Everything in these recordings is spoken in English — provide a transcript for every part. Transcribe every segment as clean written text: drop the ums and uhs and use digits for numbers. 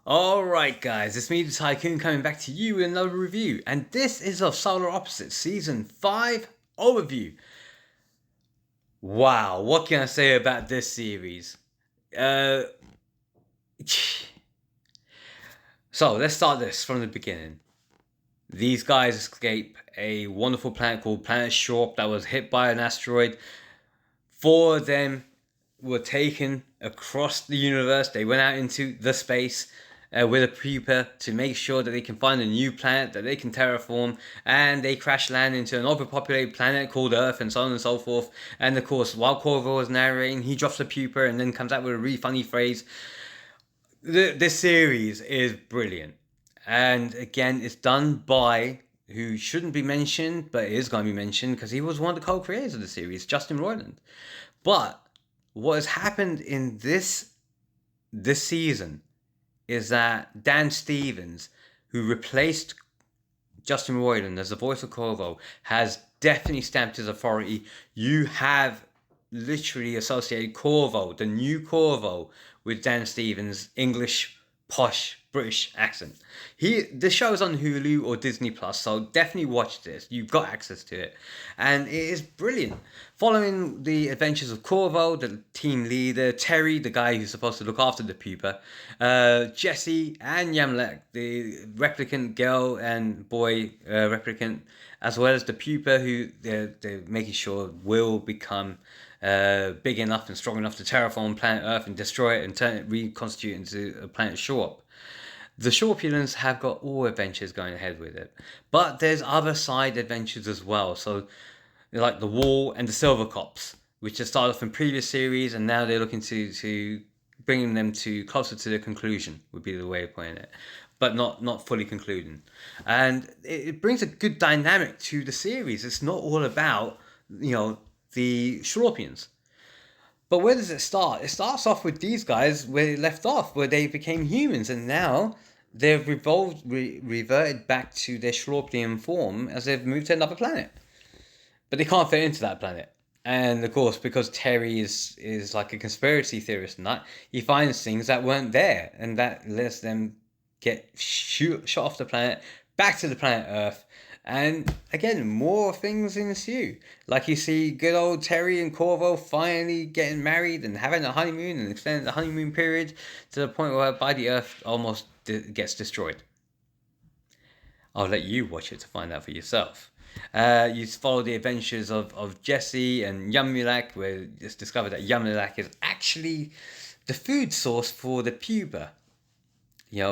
Alright guys, it's me the Tycoon coming back to you with another review, and this is of Solar Opposites Season 5 overview. Wow, what can I say about this series? Uh, so let's start this from the beginning. These guys escape a wonderful planet called Planet Shlorp that was hit by an asteroid. Four of them were taken across the universe. They went out into the space with a pupa to make sure that they can find a new planet that they can terraform, and they crash land into an overpopulated planet called Earth, and so on and so forth. And of course, while Korvo was narrating, he drops a pupa and then comes out with a really funny phrase. This series is brilliant, and again, it's done by who shouldn't be mentioned, but is going to be mentioned because he was one of the co-creators of the series, Justin Roiland. But what has happened in this season is that Dan Stevens, who replaced Justin Roiland as the voice of Korvo, has definitely stamped his authority. You have literally associated Korvo, the new Korvo, with Dan Stevens' English posh British accent. The show is on Hulu or Disney Plus, so definitely watch this. You've got access to it, and it is brilliant. Following the adventures of Korvo, the team leader, Terry, the guy who's supposed to look after the pupa, Jesse, and Yamlek, the replicant girl and boy replicant, as well as the pupa, who they're making sure will become big enough and strong enough to terraform planet Earth and destroy it and reconstitute into a planet Shlorp. The Shlorpulans have got all adventures going ahead with it, but there's other side adventures as well. So, like the Wall and the SilverCops, which have started off in previous series, and now they're looking to bringing them to closer to the conclusion, would be the way of putting it, but not fully concluding. And it brings a good dynamic to the series. It's not all about the Shlorpians. But where does it start? It starts off with these guys where it left off, where they became humans, and now they've reverted back to their Shlorpian form as they've moved to another planet. But they can't fit into that planet. And of course, because Terry is like a conspiracy theorist and that, he finds things that weren't there, and that lets them get shot off the planet, back to the planet Earth, and again, more things ensue. Like you see good old Terry and Korvo finally getting married and having a honeymoon and extending the honeymoon period to the point where by the Earth almost gets destroyed. I'll let you watch it to find out for yourself. You follow the adventures of Jesse and Yamulak, where it's discovered that Yamulak is actually the food source for the pupa.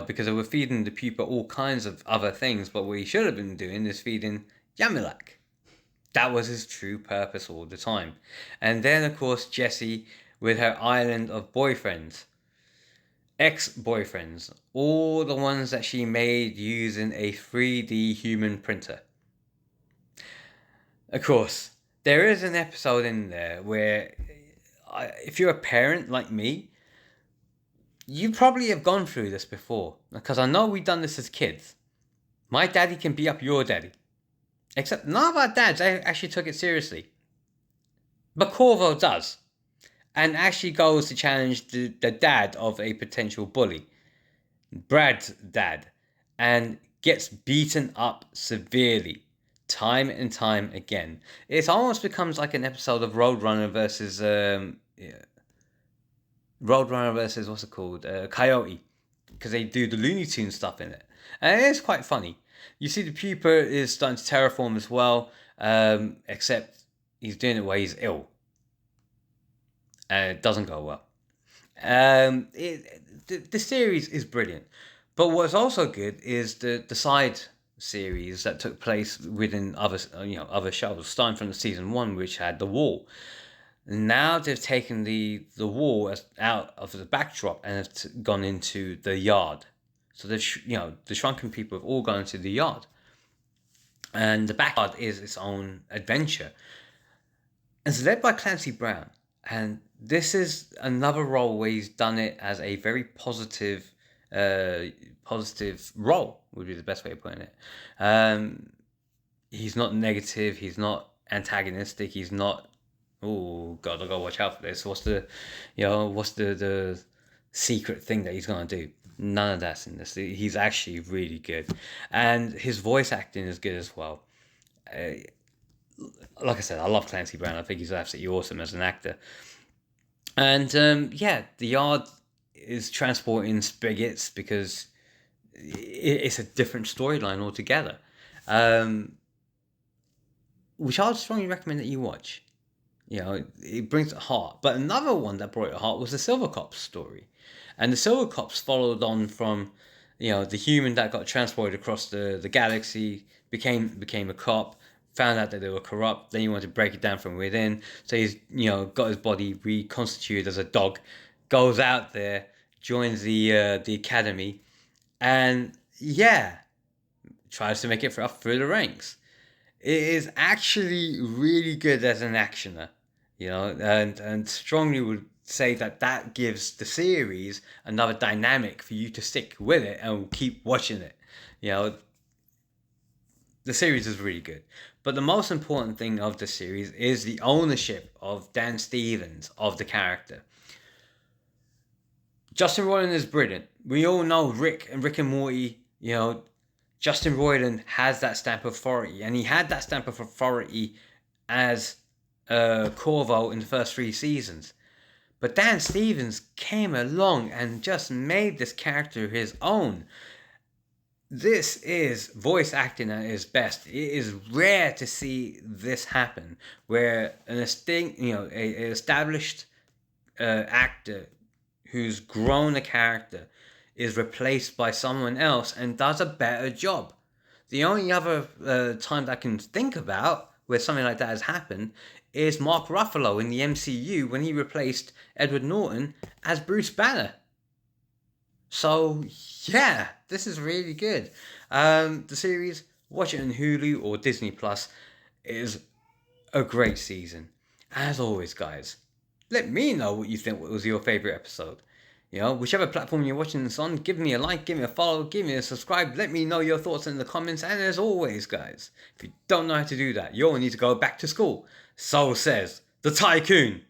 Because they were feeding the pupa all kinds of other things, but what he should have been doing is feeding Yamulak. That was his true purpose all the time. And then, of course, Jessie with her island of boyfriends. Ex-boyfriends. All the ones that she made using a 3D human printer. Of course, there is an episode in there where, if you're a parent like me, you probably have gone through this before, because I know we've done this as kids. My daddy can beat up your daddy. Except none of our dads actually took it seriously. But Korvo does. And actually goes to challenge the dad of a potential bully. Brad's dad. And gets beaten up severely. Time and time again. It almost becomes like an episode of Roadrunner versus what's it called? Coyote. Because they do the Looney Tunes stuff in it. And it is quite funny. You see the pupa is starting to terraform as well. Except he's doing it while he's ill. And it doesn't go well. The series is brilliant. But what's also good is the side series that took place within other shows. Starting from the season 1, which had The Wall. Now they've taken the wall out of the backdrop and have gone into the yard. So the shrunken people have all gone into the yard, and the backyard is its own adventure. It's led by Clancy Brown, and this is another role where he's done it as a very positive role, would be the best way of putting it. He's not negative. He's not antagonistic. He's not, oh God, I gotta watch out for this. What's the secret thing that he's gonna do? None of that's in this. He's actually really good, and his voice acting is good as well. Like I said, I love Clancy Brown. I think he's absolutely awesome as an actor. And yeah, the yard is transporting Spigots because it's a different storyline altogether, which I would strongly recommend that you watch. You know, it brings it heart. But another one that brought it heart was the SilverCops story. And the SilverCops followed on from, the human that got transported across the galaxy, became a cop, found out that they were corrupt, then he wanted to break it down from within. So he's, got his body reconstituted as a dog, goes out there, joins the academy, and yeah, tries to make it up through the ranks. It is actually really good as an actioner, and strongly would say that gives the series another dynamic for you to stick with it and keep watching it. The series is really good. But the most important thing of the series is the ownership of Dan Stevens of the character. Justin Roiland is brilliant. We all know Rick and Morty, Justin Roiland has that stamp of authority, and he had that stamp of authority as Korvo in the first 3 seasons. But Dan Stevens came along and just made this character his own. This is voice acting at its best. It is rare to see this happen, where an established actor who's grown a character is replaced by someone else and does a better job. The only other time that I can think about where something like that has happened is Mark Ruffalo in the MCU when he replaced Edward Norton as Bruce Banner. So yeah, this is really good. The series, watch it on Hulu or Disney Plus, is a great season. As always, guys, let me know what you think was your favorite episode. Whichever platform you're watching this on, give me a like, give me a follow, give me a subscribe. Let me know your thoughts in the comments. And as always, guys, if you don't know how to do that, you'll need to go back to school. So says the TYCOON.